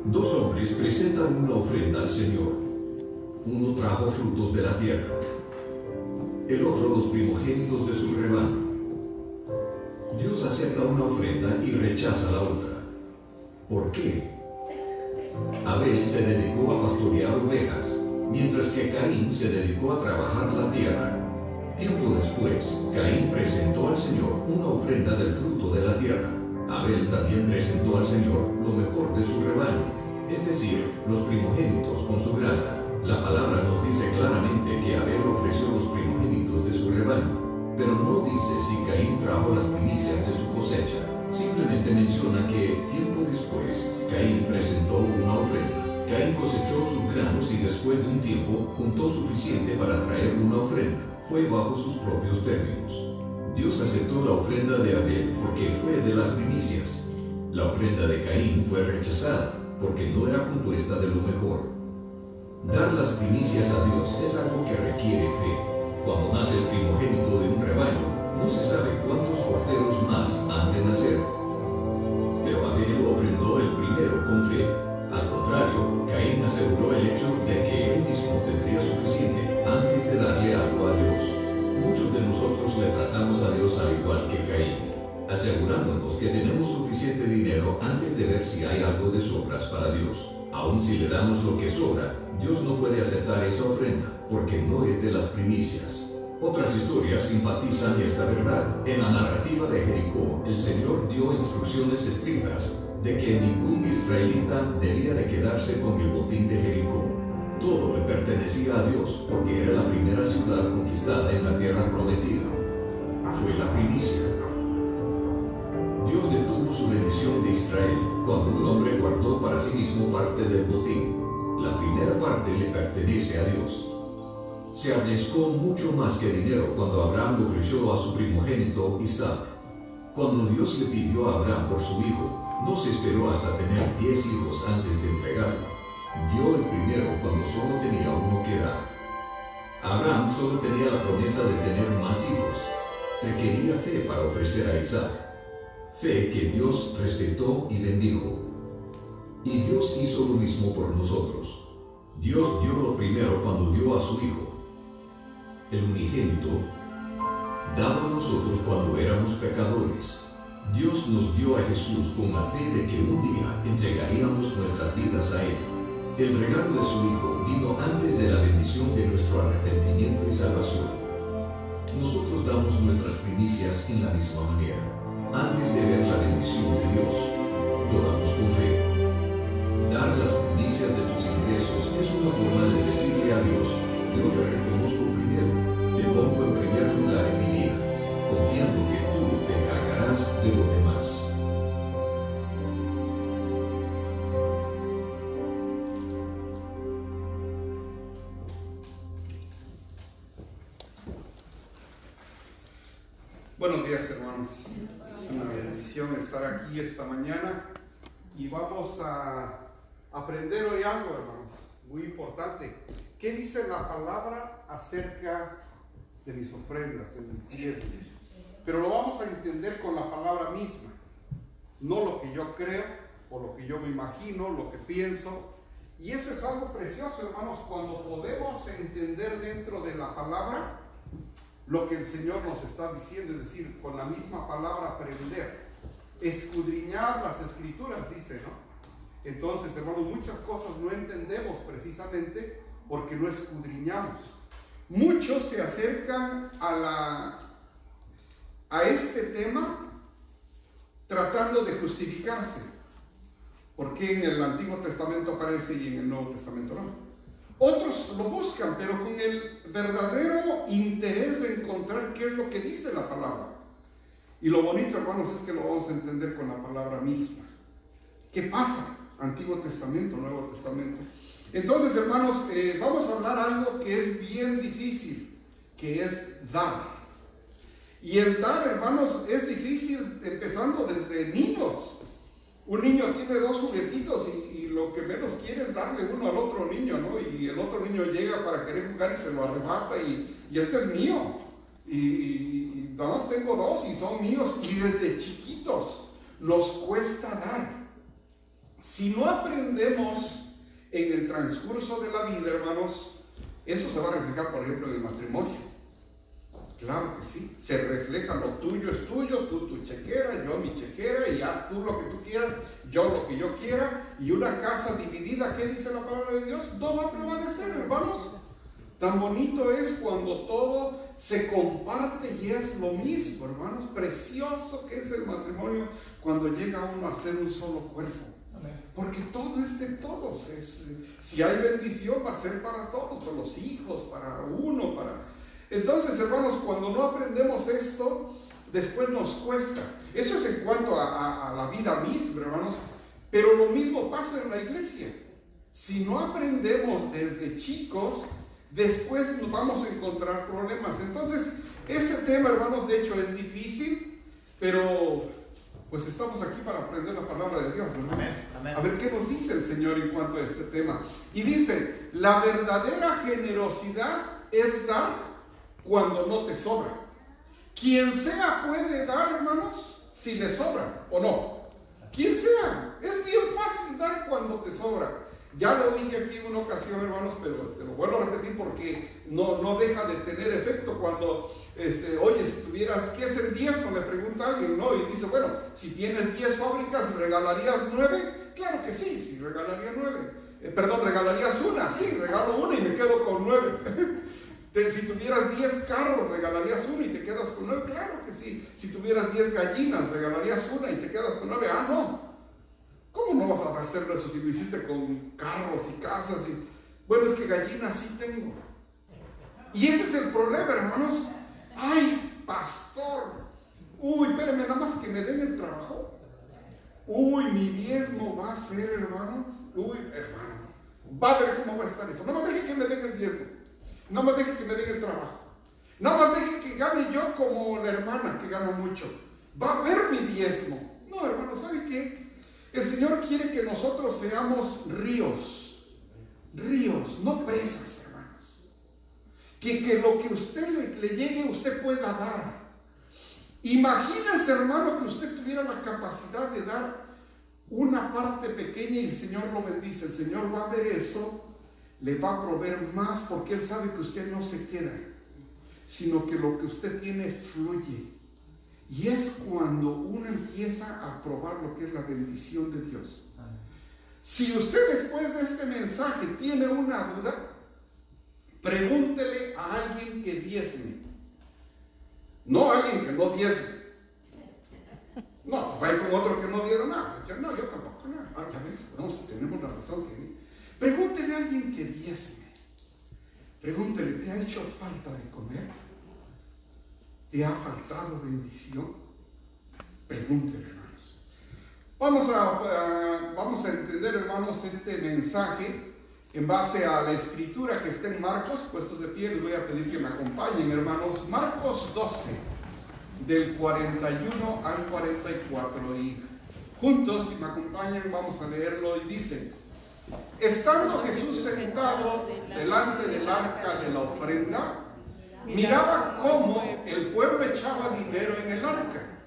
Dos hombres presentan una ofrenda al Señor. Uno trajo frutos de la tierra, el otro los primogénitos de su rebaño. Dios acepta una ofrenda y rechaza la otra. ¿Por qué? Abel se dedicó a pastorear ovejas, mientras que Caín se dedicó a trabajar la tierra. Tiempo después, Caín presentó al Señor una ofrenda del fruto de la tierra. Abel también presentó al Señor lo mejor de su rebaño, es decir, los primogénitos con su grasa. La palabra nos dice claramente que Abel ofreció los primogénitos de su rebaño, pero no dice si Caín trajo las primicias de su cosecha. Simplemente menciona que, tiempo después, Caín presentó una ofrenda. Caín cosechó sus granos y después de un tiempo juntó suficiente para traer una ofrenda. Fue bajo sus propios términos. Dios aceptó la ofrenda de Abel porque fue de las primicias. La ofrenda de Caín fue rechazada porque no era compuesta de lo mejor. Dar las primicias a Dios es algo que requiere fe. Cuando nace el primogénito de un rebaño, no se sabe cuántos corderos más han de nacer. Pero Abel ofrendó el primero con fe. Al contrario, Caín aseguró el hecho de que él mismo tendría suficiente antes de darle algo a Dios. Muchos de nosotros le tratamos a Dios al igual que Caín, asegurándonos que tenemos suficiente dinero antes de ver si hay algo de sobras para Dios. Aun si le damos lo que sobra, Dios no puede aceptar esa ofrenda, porque no es de las primicias. Otras historias enfatizan esta verdad. En la narrativa de Jericó, el Señor dio instrucciones estrictas de que ningún israelita debía de quedarse con el botín de Jericó. Todo le pertenecía a Dios, porque era la primera ciudad conquistada en la tierra prometida. Fue la primicia. Dios detuvo su bendición de Israel cuando un hombre guardó para sí mismo parte del botín. La primera parte le pertenece a Dios. Se arriesgó mucho más que dinero cuando Abraham le ofreció a su primogénito Isaac. Cuando Dios le pidió a Abraham por su hijo, no se esperó hasta tener 10 hijos antes de entregarlo. Dio el primero cuando solo tenía uno que dar. Abraham solo tenía la promesa de tener más hijos. Requería fe para ofrecer a Isaac. Fe que Dios respetó y bendijo. Y Dios hizo lo mismo por nosotros. Dios dio lo primero cuando dio a su hijo, el unigénito, dado a nosotros cuando éramos pecadores. Dios nos dio a Jesús con la fe de que un día entregaríamos nuestras vidas a Él. El regalo de su Hijo vino antes de la bendición de nuestro arrepentimiento y salvación. Nosotros damos nuestras primicias en la misma manera. Antes de ver la bendición de Dios, lo damos con fe. Dar las primicias de tus ingresos es una forma de decirle a Dios: yo te reconozco primero, te pongo en primer lugar en mi vida, confiando que tú te encargarás de lo demás. Buenos días, hermanos. Es una bendición estar aquí esta mañana y vamos a aprender hoy algo, hermanos, muy importante. ¿Qué dice la palabra acerca de mis ofrendas, de mis diezmos? Pero lo vamos a entender con la palabra misma, no lo que yo creo o lo que yo me imagino, lo que pienso. Y eso es algo precioso, hermanos, cuando podemos entender dentro de la palabra lo que el Señor nos está diciendo, es decir, con la misma palabra aprender, escudriñar las escrituras, dice, ¿no? Entonces, hermanos, muchas cosas no entendemos precisamente porque no escudriñamos. Muchos se acercan a este tema tratando de justificarse, porque en el Antiguo Testamento aparece y en el Nuevo Testamento no. Otros lo buscan, pero con el verdadero interés de encontrar qué es lo que dice la palabra. Y lo bonito, hermanos, es que lo vamos a entender con la palabra misma. ¿Qué pasa? Antiguo Testamento, Nuevo Testamento. Entonces, hermanos, vamos a hablar algo que es bien difícil, que es dar. Y el dar, hermanos, es difícil empezando desde niños. Un niño tiene 2 juguetitos y lo que menos quiere es darle uno al otro niño, ¿no? Y el otro niño llega para querer jugar y se lo arrebata y este es mío. Y nada más tengo 2 y son míos. Y desde chiquitos nos cuesta dar. Si no aprendemos en el transcurso de la vida, hermanos, eso se va a reflejar, por ejemplo, en el matrimonio. Claro que sí, se refleja, lo tuyo es tuyo, tú tu chequera, yo mi chequera, y haz tú lo que tú quieras, yo lo que yo quiera, y una casa dividida, ¿qué dice la palabra de Dios? No va a prevalecer, hermanos. Tan bonito es cuando todo se comparte y es lo mismo, hermanos. Precioso que es el matrimonio cuando llega uno a ser un solo cuerpo. Porque todo es de todos. Si hay bendición va a ser para todos, son los hijos, para uno, para... Entonces, hermanos, cuando no aprendemos esto, después nos cuesta. Eso es en cuanto a la vida misma, hermanos. Pero lo mismo pasa en la iglesia. Si no aprendemos desde chicos, después nos vamos a encontrar problemas. Entonces, ese tema, hermanos, de hecho es difícil, pero pues estamos aquí para aprender la palabra de Dios, ¿no? Amén, amén. A ver qué nos dice el Señor en cuanto a este tema. Y dice, la verdadera generosidad es dar cuando no te sobra. Quien sea puede dar, hermanos, si le sobra o no. Quien sea. Es bien fácil dar cuando te sobra. Ya lo dije aquí en una ocasión, hermanos, pero lo vuelvo a repetir porque no deja de tener efecto cuando, oye, si tuvieras, ¿qué es el diezmo? Me pregunta alguien, ¿no? Y dice, bueno, si tienes 10 fábricas, ¿regalarías 9? Claro que sí, sí, regalaría 9. Regalarías una, sí, regalo una y me quedo con 9. Si tuvieras 10 carros, regalarías uno y te quedas con 9. Claro que sí. Si tuvieras 10 gallinas, regalarías una y te quedas con 9. Ah, no. ¿Cómo no vas a hacer eso si lo hiciste con carros y casas? Bueno, es que gallinas sí tengo. Y ese es el problema, hermanos. Ay, pastor. Uy, espérame, nada más que me den el trabajo. Uy, mi diezmo va a ser, hermanos. Uy, hermano. Va a ver cómo va a estar eso. No me deje que me den el diezmo. No me deje que me den el trabajo. No me deje que gane yo como la hermana que gana mucho. Va a ver mi diezmo. No, hermano, ¿sabe qué? El Señor quiere que nosotros seamos ríos. Ríos, no presas, hermanos. Que lo que usted le llegue, usted pueda dar. Imagínese, hermano, que usted tuviera la capacidad de dar una parte pequeña y el Señor lo bendice. El Señor va a ver eso. Le va a proveer más porque Él sabe que usted no se queda, sino que lo que usted tiene fluye. Y es cuando uno empieza a probar lo que es la bendición de Dios. Si usted después de este mensaje tiene una duda, pregúntele a alguien que diezme. No a alguien que no diezme. No, vaya con otro que no diera nada. Yo tampoco nada. Ah, ya ves, no, tenemos la razón que... Pregúntele a alguien que diezme. Pregúntele, ¿te ha hecho falta de comer? ¿Te ha faltado bendición? Pregúntele, hermanos. Vamos a entender, hermanos, este mensaje en base a la escritura que está en Marcos. Puestos de pie, les voy a pedir que me acompañen, hermanos. Marcos 12, del 41 al 44. Y juntos, si me acompañan, vamos a leerlo. Y dice: estando Jesús sentado delante del arca de la ofrenda, miraba cómo el pueblo echaba dinero en el arca,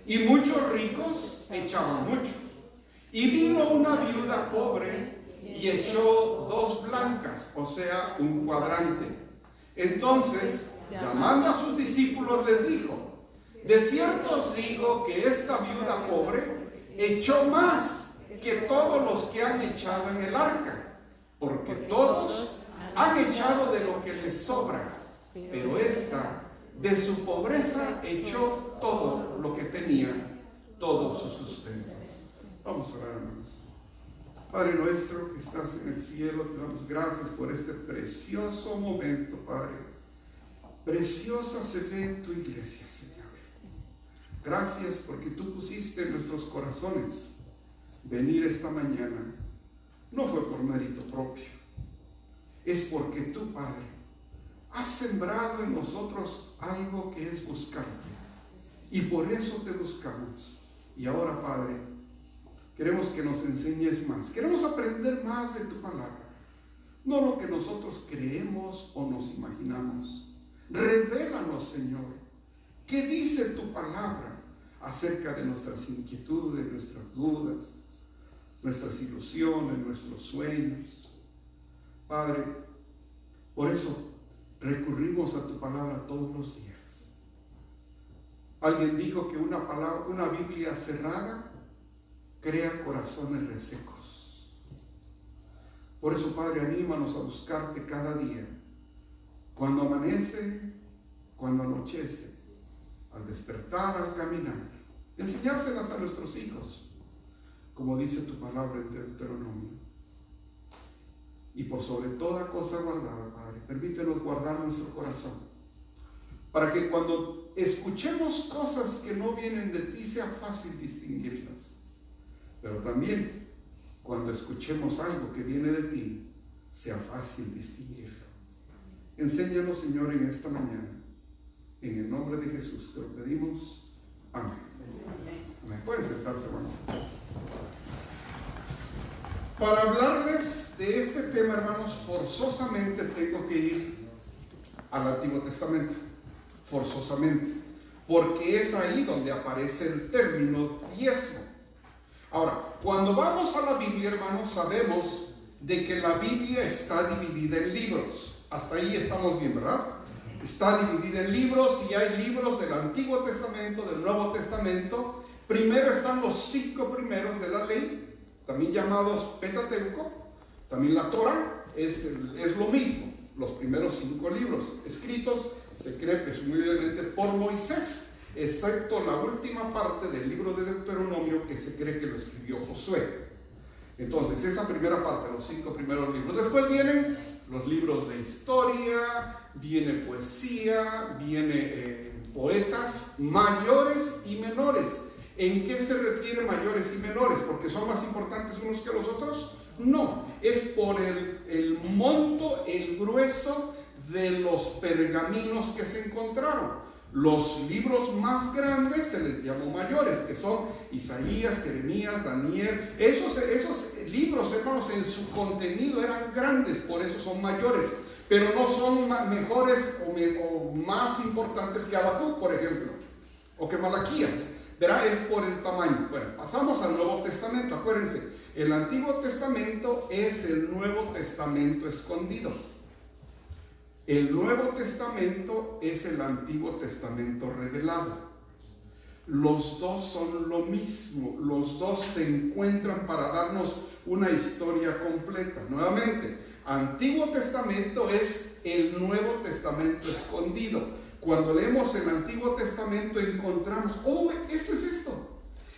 y muchos ricos echaban mucho. Y vino una viuda pobre y echó 2 blancas, o sea, un cuadrante. Entonces, llamando a sus discípulos, les dijo: de cierto os digo que esta viuda pobre echó más que todos los que han echado en el arca, porque todos han echado de lo que les sobra, pero esta de su pobreza echó todo lo que tenía, todo su sustento. Vamos a orar, hermanos. Padre nuestro que estás en el cielo, te damos gracias por este precioso momento, Padre. Preciosa se ve tu iglesia, Señor. Gracias porque tú pusiste en nuestros corazones venir esta mañana. No fue por mérito propio, es porque tú, Padre, has sembrado en nosotros algo que es buscarte, y por eso te buscamos. Y ahora, Padre, queremos que nos enseñes más, queremos aprender más de tu palabra, no lo que nosotros creemos o nos imaginamos. Revélanos, Señor, qué dice tu palabra acerca de nuestras inquietudes, nuestras dudas. nuestras ilusiones, nuestros sueños. Padre, por eso recurrimos a tu palabra todos los días. Alguien dijo que una Biblia cerrada crea corazones resecos. Por eso, Padre, anímanos a buscarte cada día, cuando amanece, cuando anochece, al despertar, al caminar. Enseñárselas a nuestros hijos, como dice tu palabra en Deuteronomio. Y por sobre toda cosa guardada, Padre, permítenos guardar nuestro corazón, para que cuando escuchemos cosas que no vienen de ti sea fácil distinguirlas. Pero también cuando escuchemos algo que viene de ti sea fácil distinguirlo. Enséñanos, Señor, en esta mañana. En el nombre de Jesús te lo pedimos. Amén. Amén. Pueden sentarse, hermanos. Para hablarles de este tema, hermanos, forzosamente tengo que ir al Antiguo Testamento. Forzosamente. Porque es ahí donde aparece el término diezmo. Ahora, cuando vamos a la Biblia, hermanos, sabemos de que la Biblia está dividida en libros. Hasta ahí estamos bien, ¿verdad? Está dividida en libros y hay libros del Antiguo Testamento, del Nuevo Testamento. Primero están los 5 primeros de la ley, también llamados Pentateuco. También la Torah es lo mismo, los primeros 5 libros, escritos, se cree presumiblemente por Moisés, excepto la última parte del libro de Deuteronomio, que se cree que lo escribió Josué. Entonces, esa primera parte, los 5 primeros libros. Después vienen los libros de historia, viene poesía, viene poetas mayores y menores. ¿En qué se refiere mayores y menores? ¿Porque son más importantes unos que los otros? No, es por el monto, el grueso de los pergaminos que se encontraron. Los libros más grandes se les llamó mayores, que son Isaías, Jeremías, Daniel. Esos libros, hermanos, en su contenido eran grandes, por eso son mayores, pero no son mejores o más importantes que Habacuc, por ejemplo, o que Malaquías. Verá, es por el tamaño. Bueno, pasamos al Nuevo Testamento. Acuérdense, el Antiguo Testamento es el Nuevo Testamento escondido. El Nuevo Testamento es el Antiguo Testamento revelado. Los dos son lo mismo, los dos se encuentran para darnos una historia completa. Nuevamente, Antiguo Testamento es el Nuevo Testamento escondido. Cuando leemos el Antiguo Testamento encontramos, oh, esto es esto.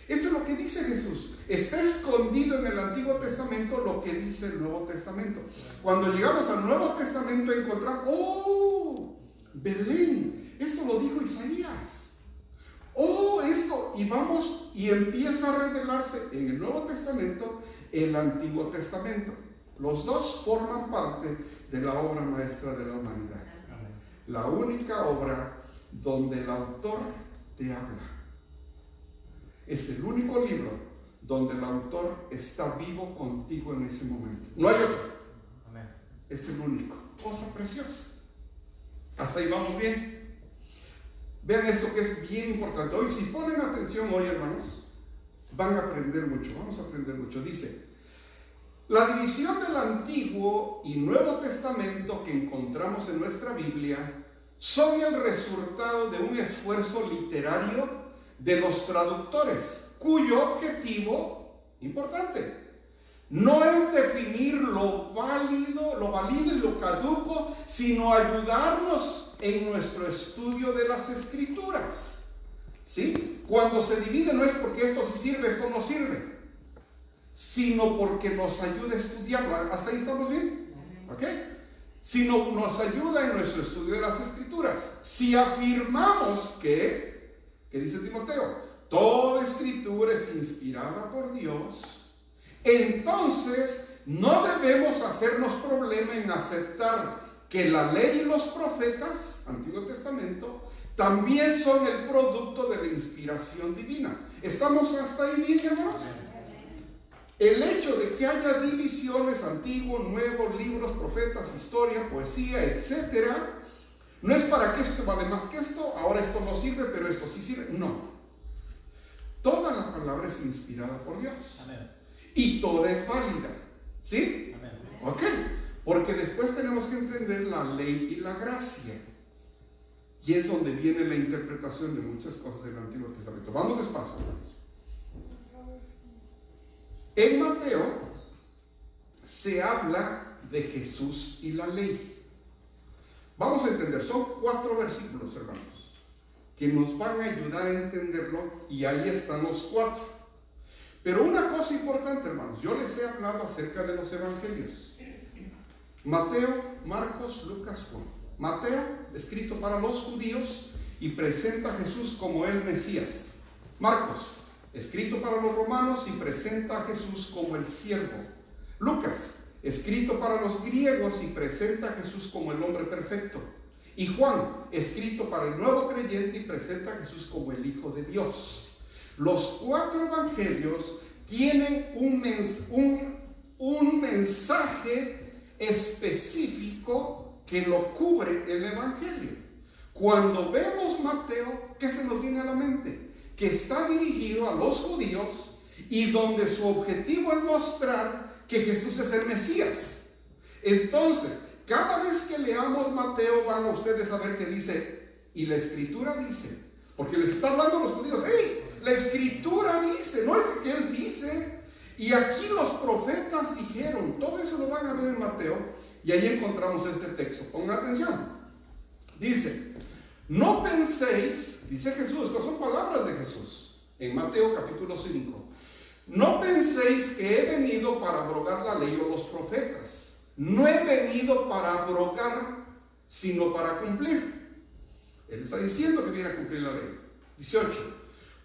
Esto es lo que dice Jesús. Está escondido en el Antiguo Testamento lo que dice el Nuevo Testamento. Cuando llegamos al Nuevo Testamento encontramos, oh, Belén, esto lo dijo Isaías. Oh, esto, y vamos, y empieza a revelarse en el Nuevo Testamento el Antiguo Testamento. Los dos forman parte de la obra maestra de la humanidad. La única obra donde el autor te habla. Es el único libro donde el autor está vivo contigo en ese momento. No hay otro. Amén. Es el único. Cosa preciosa. Hasta ahí vamos bien. Vean esto que es bien importante. Hoy, si ponen atención hoy, hermanos, van a aprender mucho. Vamos a aprender mucho. Dice, la división del Antiguo y Nuevo Testamento que encontramos en nuestra Biblia son el resultado de un esfuerzo literario de los traductores, cuyo objetivo, importante, no es definir lo válido y lo caduco, sino ayudarnos en nuestro estudio de las Escrituras. ¿Sí? Cuando se divide no es porque esto sí sirve, esto no sirve, sino porque nos ayuda a estudiarlo. ¿Hasta ahí estamos bien? ¿Ok? Sino nos ayuda en nuestro estudio de las Escrituras. Si afirmamos que dice Timoteo, toda Escritura es inspirada por Dios, entonces no debemos hacernos problema en aceptar que la ley y los profetas, Antiguo Testamento, también son el producto de la inspiración divina. ¿Estamos hasta ahí bien, hermanos? El hecho de que haya divisiones, antiguo, nuevo, libros, profetas, historia, poesía, etcétera, no es para que esto vale más que esto, ahora esto no sirve, pero esto sí sirve. No. Toda la palabra es inspirada por Dios. Amén. y toda es válida. ¿Sí? Ok, porque después tenemos que entender la ley y la gracia. Y es donde viene la interpretación de muchas cosas del Antiguo Testamento. Vamos despacio. En Mateo se habla de Jesús y la ley. Vamos a entender, son 4 versículos, hermanos, que nos van a ayudar a entenderlo, y ahí están los 4. Pero una cosa importante, hermanos, yo les he hablado acerca de los evangelios. Mateo, Marcos, Lucas, Juan. Mateo, escrito para los judíos y presenta a Jesús como el Mesías. Marcos, escrito para los romanos y presenta a Jesús como el siervo. Lucas, escrito para los griegos y presenta a Jesús como el hombre perfecto. Y Juan, escrito para el nuevo creyente y presenta a Jesús como el Hijo de Dios. Los 4 evangelios tienen un mensaje específico que lo cubre el evangelio. Cuando vemos Mateo, ¿qué se nos viene a la mente? Que está dirigido a los judíos y donde su objetivo es mostrar que Jesús es el Mesías. Entonces, cada vez que leamos Mateo, van a ustedes a ver que dice, y la Escritura dice, porque les está hablando a los judíos, ¡hey! La Escritura dice, no es que él dice, y aquí los profetas dijeron. Todo eso lo van a ver en Mateo, y ahí encontramos este texto. Pongan atención. Dice, no penséis, dice Jesús, estas son palabras de Jesús, en Mateo capítulo 5. No penséis que he venido para abrogar la ley o los profetas. No he venido para abrogar, sino para cumplir. Él está diciendo que viene a cumplir la ley. 18.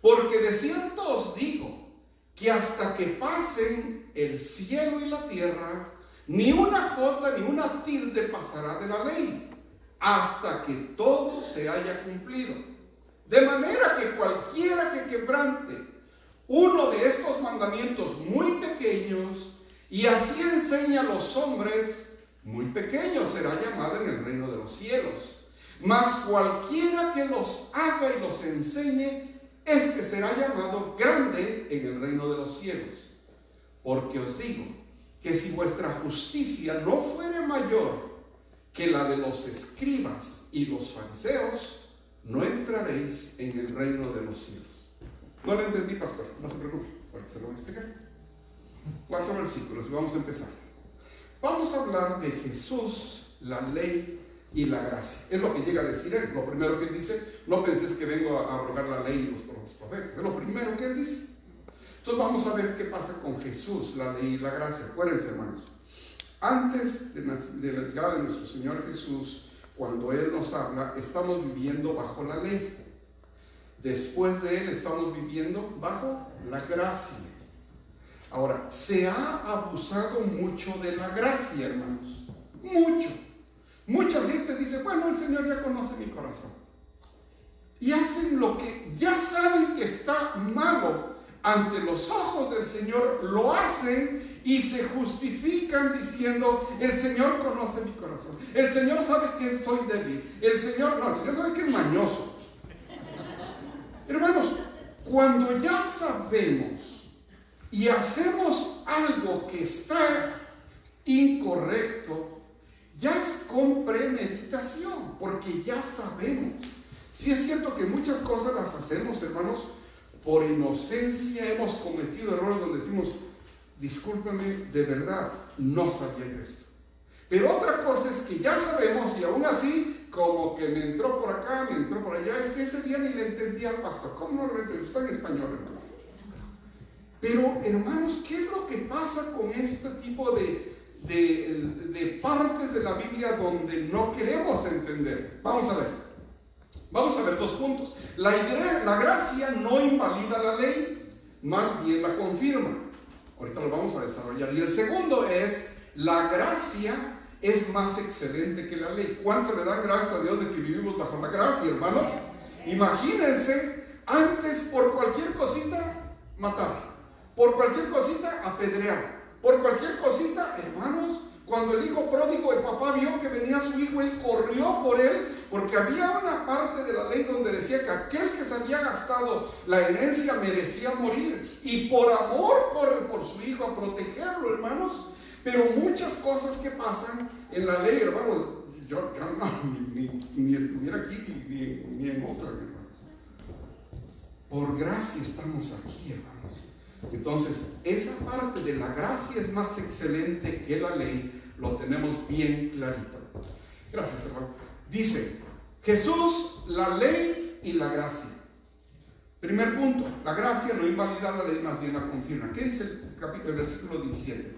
Porque de cierto os digo que hasta que pasen el cielo y la tierra, ni una jota ni una tilde pasará de la ley, hasta que todo se haya cumplido. De manera que cualquiera que quebrante uno de estos mandamientos muy pequeños y así enseña a los hombres, muy pequeño será llamado en el reino de los cielos. Mas cualquiera que los haga y los enseñe, este será llamado grande en el reino de los cielos. Porque os digo que si vuestra justicia no fuere mayor que la de los escribas y los fariseos, no entraréis en el reino de los cielos. No lo entendí, pastor, no se preocupe, ahora se lo voy a explicar. 4 versículos y vamos a empezar. Vamos a hablar de Jesús, la ley y la gracia. Es lo que llega a decir él. Lo primero que él dice, no penséis que vengo a abrogar la ley y los profetas. Es lo primero que él dice. Entonces vamos a ver qué pasa con Jesús, la ley y la gracia. Acuérdense, hermanos, antes de la llegada de nuestro Señor Jesús, cuando Él nos habla, estamos viviendo bajo la ley. Después de Él estamos viviendo bajo la gracia. Ahora, se ha abusado mucho de la gracia, hermanos. Mucho. Mucha gente dice, bueno, el Señor ya conoce mi corazón. Y hacen lo que ya saben que está malo ante los ojos del Señor, lo hacen y se justifican diciendo, el Señor conoce mi corazón. El Señor sabe que soy débil. El Señor sabe que es mañoso. Hermanos, cuando ya sabemos y hacemos algo que está incorrecto, ya es con premeditación, porque ya sabemos. Sí es cierto que muchas cosas las hacemos, hermanos, por inocencia. Hemos cometido errores donde decimos, discúlpeme, de verdad, no sabía esto. Pero otra cosa es que ya sabemos y aún así, como que me entró por acá, me entró por allá. Es que ese día ni le entendí al pastor. ¿Cómo no lo entendí? Está en español, hermano. Pero, hermanos, ¿qué es lo que pasa con este tipo de partes de la Biblia donde no queremos entender? Vamos a ver 2 puntos. La gracia no invalida la ley, más bien la confirma. Ahorita lo vamos a desarrollar. Y el segundo es, la gracia es más excelente que la ley. ¿Cuánto le dan gracias a Dios de que vivimos bajo la gracia, hermanos? Imagínense, antes por cualquier cosita, matar. Por cualquier cosita, apedrear. Por cualquier cosita, hermanos, Cuando el hijo pródigo, el papá vio que venía su hijo, él corrió por él, porque había una parte de la ley donde decía que aquel que se había gastado la herencia merecía morir. Y por amor corre por su hijo a protegerlo, hermanos. Pero muchas cosas que pasan en la ley, hermanos, yo no, ni estuviera aquí ni en otra, hermanos. Por gracia estamos aquí, hermanos. Entonces, esa parte de la gracia es más excelente que la ley, lo tenemos bien clarito. Gracias, hermano. Dice, Jesús, la ley y la gracia. Primer punto, la gracia no invalida la ley, más bien la confirma. ¿Qué dice el versículo 17?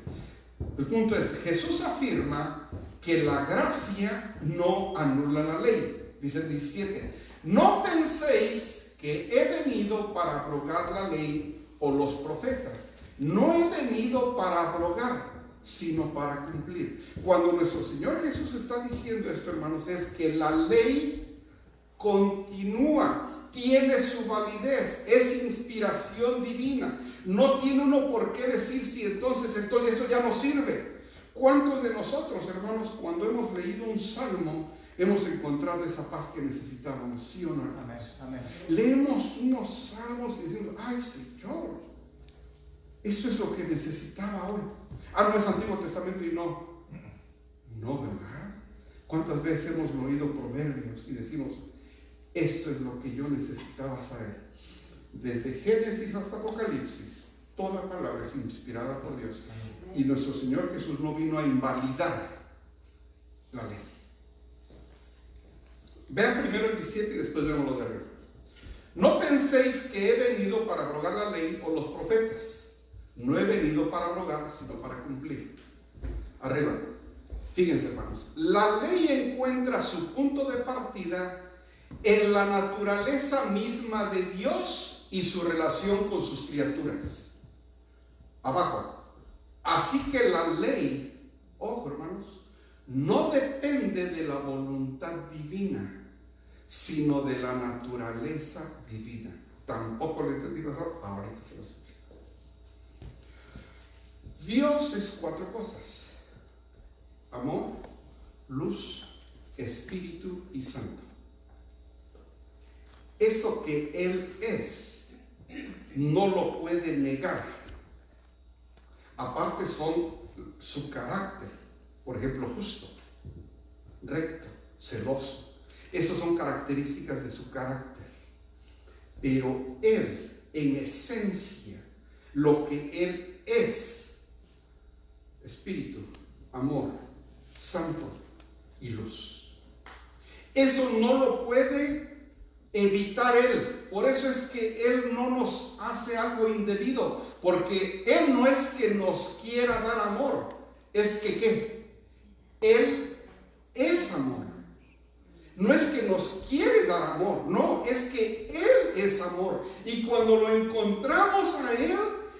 El punto es, Jesús afirma que la gracia no anula la ley. Dice el 17, no penséis que he venido para abrogar la ley o los profetas. No he venido para abrogar, sino para cumplir. Cuando nuestro Señor Jesús está diciendo esto, hermanos, es que la ley continúa, tiene su validez, es inspiración divina. No tiene uno por qué decir si entonces eso ya no sirve. ¿Cuántos de nosotros, hermanos, cuando hemos leído un salmo, hemos encontrado esa paz que necesitábamos? ¿Sí o no, hermanos? Amén. Leemos unos salmos y decimos, ay Señor, eso es lo que necesitaba hoy. No es Antiguo Testamento y no, ¿verdad? ¿Cuántas veces hemos oído proverbios y decimos, esto es lo que yo necesitaba saber? Desde Génesis hasta Apocalipsis, toda palabra es inspirada por Dios. Y nuestro Señor Jesús no vino a invalidar la ley. Vean primero el 17 y después vemos lo de arriba. No penséis que he venido para abrogar la ley o los profetas. No he venido para abrogar, sino para cumplir. Arriba. Fíjense, hermanos. La ley encuentra su punto de partida en la naturaleza misma de Dios y su relación con sus criaturas. Abajo. Así que la ley, ojo, hermanos, no depende de la voluntad divina, sino de la naturaleza divina. Tampoco lo entendí mejor, ahorita se los explico. Dios es 4 cosas: amor, luz, espíritu y santo. Esto que Él es, no lo puede negar. Aparte son su carácter, por ejemplo, justo, recto, celoso. Esas son características de su carácter. Pero Él, en esencia, lo que Él es, espíritu, amor, santo y luz. Eso no lo puede evitar Él. Por eso es que Él no nos hace algo indebido, porque Él no es que nos quiera dar amor, es que ¿qué? Él es amor. No es que nos quiere dar amor, no, es que Él es amor. Y cuando lo encontramos a Él,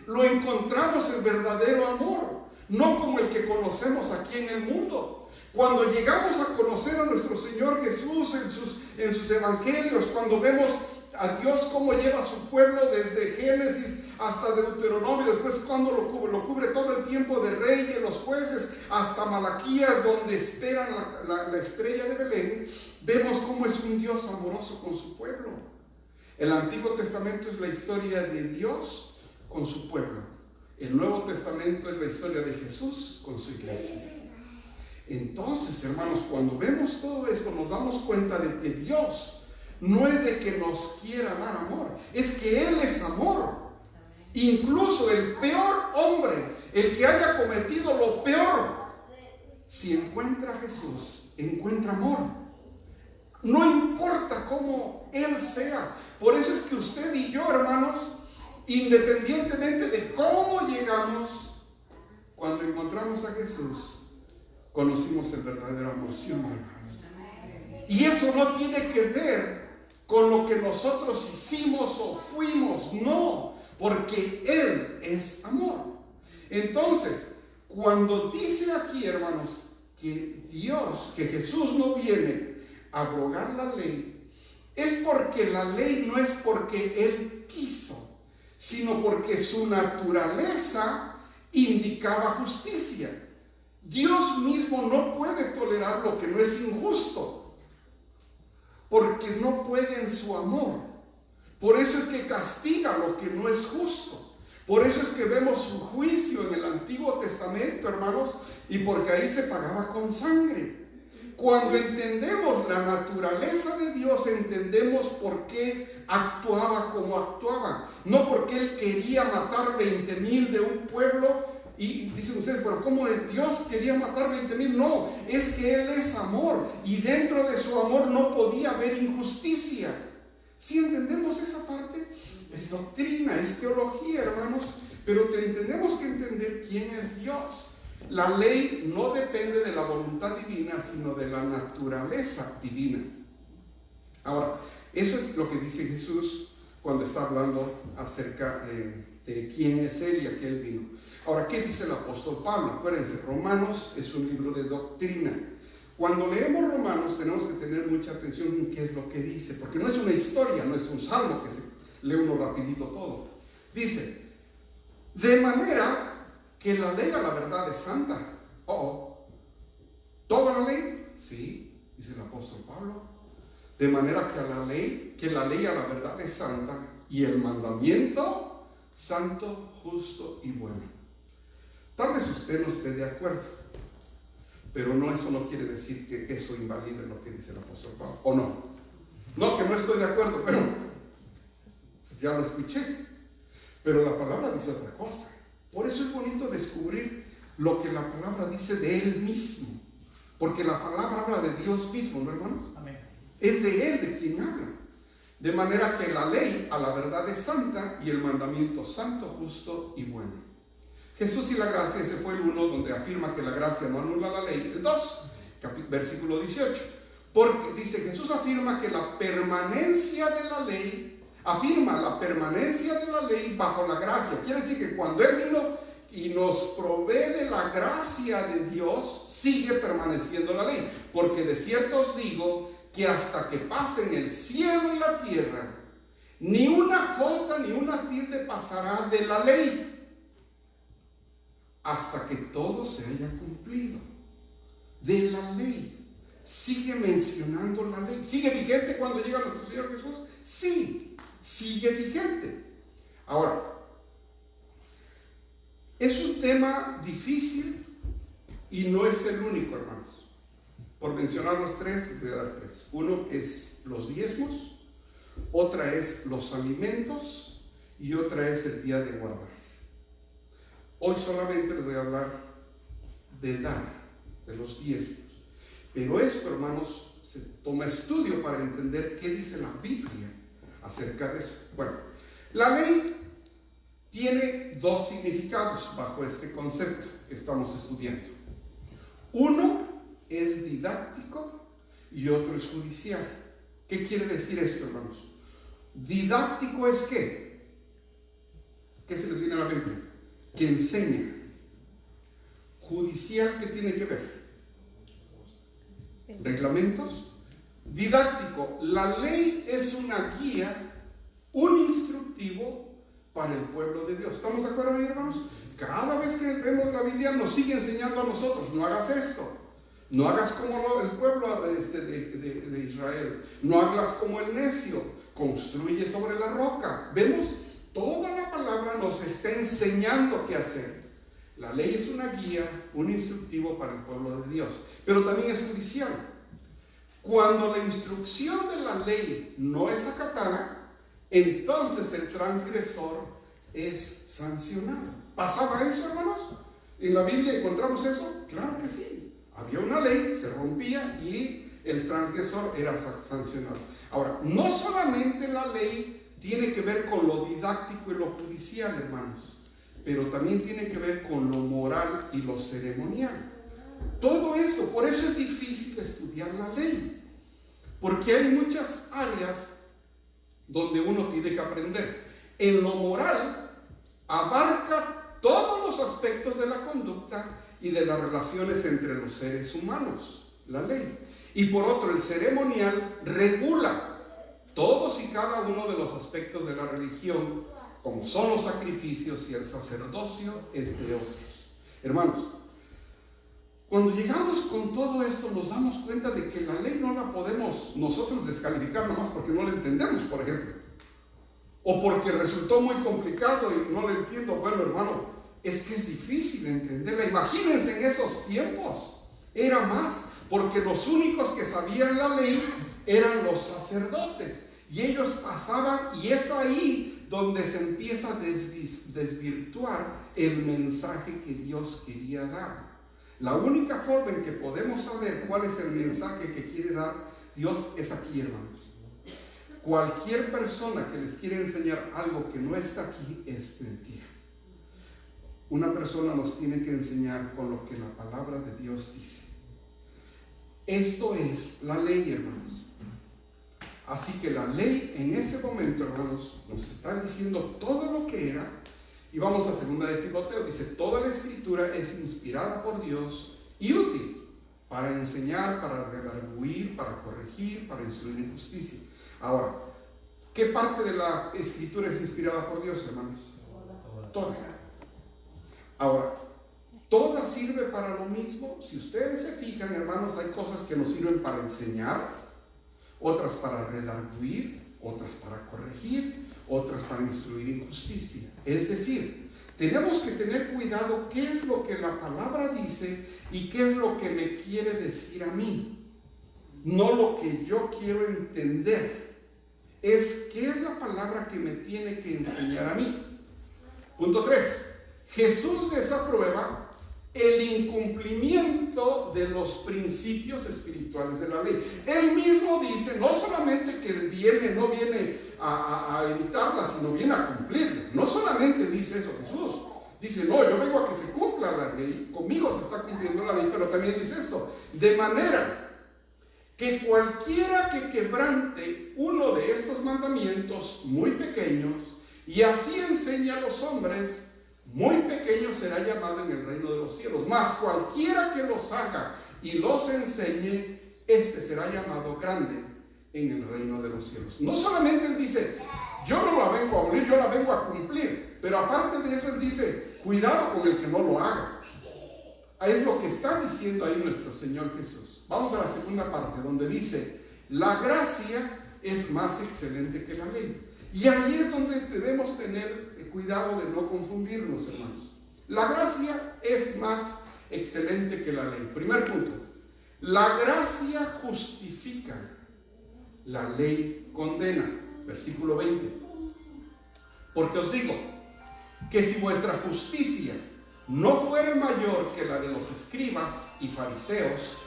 lo encontramos el verdadero amor, no como el que conocemos aquí en el mundo. Cuando llegamos a conocer a nuestro Señor Jesús en sus evangelios, cuando vemos a Dios cómo lleva a su pueblo desde Génesis hasta Deuteronomio, después cuando lo cubre todo el tiempo de reyes, los jueces, hasta Malaquías, donde esperan la estrella de Belén, vemos cómo es un Dios amoroso con su pueblo. El Antiguo Testamento es la historia de Dios con su pueblo. El Nuevo Testamento es la historia de Jesús con su iglesia. Entonces, hermanos, cuando vemos todo esto, nos damos cuenta de que Dios no es de que nos quiera dar amor, es que Él es amor. Incluso el peor hombre, el que haya cometido lo peor, si encuentra a Jesús, encuentra amor. No importa cómo Él sea. Por eso es que usted y yo, hermanos, independientemente de cómo llegamos, cuando encontramos a Jesús, conocimos el verdadero amor, ¿sí o no, hermanos? Y eso no tiene que ver con lo que nosotros hicimos o fuimos, no, porque Él es amor. Entonces, cuando dice aquí, hermanos, que Jesús no viene a abrogar la ley, es porque la ley no es porque Él quiso, sino porque su naturaleza indicaba justicia. Dios mismo no puede tolerar lo que no es injusto, porque no puede en su amor. Por eso es que castiga lo que no es justo. Por eso es que vemos su juicio en el Antiguo Testamento, hermanos, y porque ahí se pagaba con sangre. Cuando entendemos la naturaleza de Dios, entendemos por qué actuaba como actuaba. No porque Él quería matar 20,000 de un pueblo. Y dicen ustedes, pero ¿cómo Dios quería matar 20,000? No, es que Él es amor. Y dentro de su amor no podía haber injusticia. ¿Sí entendemos esa parte? Es doctrina, es teología, hermanos. Pero tenemos que entender quién es Dios. La ley no depende de la voluntad divina, sino de la naturaleza divina. Ahora, eso es lo que dice Jesús cuando está hablando acerca de quién es Él y a qué Él vino. Ahora, ¿qué dice el apóstol Pablo? Acuérdense, Romanos es un libro de doctrina. Cuando leemos Romanos tenemos que tener mucha atención en qué es lo que dice, porque no es una historia, no es un salmo que se lee uno rapidito todo. Dice, de manera que la ley a la verdad es santa. ¿Toda la ley? Sí, dice el apóstol Pablo. De manera que la ley a la verdad es santa y el mandamiento santo, justo y bueno. Tal vez usted no esté de acuerdo, pero eso no quiere decir que eso invalide lo que dice el apóstol Pablo, ¿o no? No, que no estoy de acuerdo, pero ya lo escuché. Pero la palabra dice otra cosa. Por eso es bonito descubrir lo que la palabra dice de Él mismo. Porque la palabra habla de Dios mismo, ¿no, hermanos? Amén. Es de Él de quien habla. De manera que la ley a la verdad es santa y el mandamiento santo, justo y bueno. Jesús y la gracia, ese fue el 1 donde afirma que la gracia no anula la ley. El 2, versículo 18. Porque dice, Jesús afirma que la permanencia de la ley, bajo la gracia. Quiere decir que cuando Él vino y nos provee de la gracia de Dios, sigue permaneciendo la ley. Porque de cierto os digo que hasta que pasen el cielo y la tierra, ni una jota ni una tilde pasará de la ley, hasta que todo se haya cumplido. De la ley. Sigue mencionando la ley. ¿Sigue vigente cuando llega nuestro Señor Jesús? Sí, sigue vigente. Ahora, es un tema difícil y no es el único, hermanos. Por mencionar los tres, les voy a dar tres. Uno es los diezmos, otra es los alimentos y otra es el día de guardar. Hoy solamente les voy a hablar de dar, de los diezmos. Pero esto, hermanos, se toma estudio para entender qué dice la Biblia acerca de eso. Bueno, la ley tiene dos significados bajo este concepto que estamos estudiando. Uno es didáctico y otro es judicial. ¿Qué quiere decir esto, hermanos? Didáctico es ¿qué? ¿Qué se les viene a la Biblia? Que enseña. Judicial, ¿qué tiene que ver? Reglamentos. Didáctico, la ley es una guía, un instructivo para el pueblo de Dios. ¿Estamos de acuerdo, hermanos? Cada vez que vemos la Biblia nos sigue enseñando a nosotros, no hagas esto, no hagas como el pueblo de Israel, no hagas como el necio, construye sobre la roca. Vemos, toda la palabra nos está enseñando qué hacer. La ley es una guía, un instructivo para el pueblo de Dios, pero también es judicial. Cuando la instrucción de la ley no es acatada, entonces el transgresor es sancionado. ¿Pasaba eso, hermanos? ¿En la Biblia encontramos eso? Claro que sí. Había una ley, se rompía y el transgresor era sancionado. Ahora, no solamente la ley tiene que ver con lo didáctico y lo judicial, hermanos, pero también tiene que ver con lo moral y lo ceremonial. Todo eso, por eso es difícil estudiar la ley, porque hay muchas áreas donde uno tiene que aprender. En lo moral, abarca todos los aspectos de la conducta y de las relaciones entre los seres humanos, la ley. Y por otro, el ceremonial regula todos y cada uno de los aspectos de la religión, como son los sacrificios y el sacerdocio, entre otros. Hermanos, Cuando llegamos con todo esto nos damos cuenta de que la ley no la podemos nosotros descalificar nomás porque no la entendemos, por ejemplo. O porque resultó muy complicado y no la entiendo. Bueno, hermano, es que es difícil entenderla. Imagínense en esos tiempos. Era más, porque los únicos que sabían la ley eran los sacerdotes. Y ellos pasaban, y es ahí donde se empieza a desvirtuar el mensaje que Dios quería dar. La única forma en que podemos saber cuál es el mensaje que quiere dar Dios es aquí, hermanos. Cualquier persona que les quiere enseñar algo que no está aquí es mentira. Una persona nos tiene que enseñar con lo que la palabra de Dios dice. Esto es la ley, hermanos. Así que la ley en ese momento, hermanos, nos está diciendo todo lo que era. Y vamos a 2 de Timoteo, dice, toda la escritura es inspirada por Dios y útil para enseñar, para redarguir, para corregir, para instruir en justicia. Ahora, ¿qué parte de la escritura es inspirada por Dios, hermanos? Toda. Ahora, ¿toda sirve para lo mismo? Si ustedes se fijan, hermanos, hay cosas que nos sirven para enseñar, otras para redarguir, otras para corregir, otras para instruir en justicia. Es decir, tenemos que tener cuidado qué es lo que la palabra dice y qué es lo que me quiere decir a mí. No lo que yo quiero entender. Es qué es la palabra que me tiene que enseñar a mí. Punto 3. Jesús desaprueba el incumplimiento de los principios espirituales de la ley. Él mismo dice, no solamente que él no viene a evitarla, sino viene a cumplirla. No solamente dice eso Jesús. Dice, no, yo vengo a que se cumpla la ley. Conmigo se está cumpliendo la ley, pero también dice esto. De manera que cualquiera que quebrante uno de estos mandamientos muy pequeños y así enseña a los hombres, muy pequeño será llamado en el reino de los cielos. Mas cualquiera que los haga y los enseñe, este será llamado grande en el reino de los cielos. No solamente él dice, yo no la vengo a abolir, yo la vengo a cumplir. Pero aparte de eso él dice, cuidado con el que no lo haga. Es lo que está diciendo ahí nuestro Señor Jesús. Vamos a la segunda parte, donde dice, la gracia es más excelente que la ley. Y ahí es donde debemos tener cuidado de no confundirnos, hermanos. La gracia es más excelente que la ley. Primer punto, la gracia justifica, la ley condena. Versículo 20. Porque os digo, que si vuestra justicia no fuere mayor que la de los escribas y fariseos,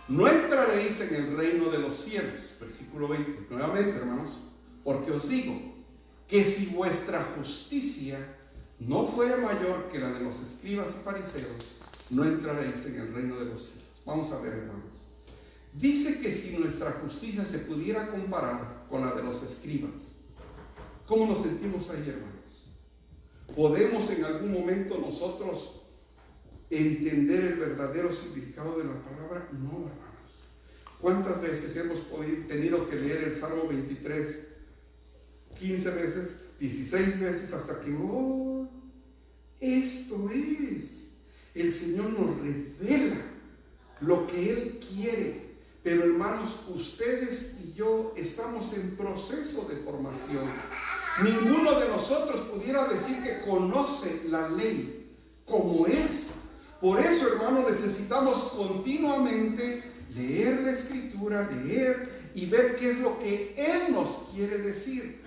no entraréis en el reino de los cielos. Versículo 20. Nuevamente, hermanos, porque os digo, que si vuestra justicia no fuera mayor que la de los escribas y fariseos, no entraréis en el reino de los cielos. Vamos a ver, hermanos. Dice que si nuestra justicia se pudiera comparar con la de los escribas, ¿cómo nos sentimos ahí, hermanos? ¿Podemos en algún momento nosotros entender el verdadero significado de la palabra? No, hermanos. ¿Cuántas veces hemos tenido que leer el Salmo 23? 15 veces, 16 veces, hasta que, oh, esto es. El Señor nos revela lo que Él quiere. Pero hermanos, ustedes y yo estamos en proceso de formación. Ninguno de nosotros pudiera decir que conoce la ley como es. Por eso, hermanos, necesitamos continuamente leer la Escritura, leer y ver qué es lo que Él nos quiere decir.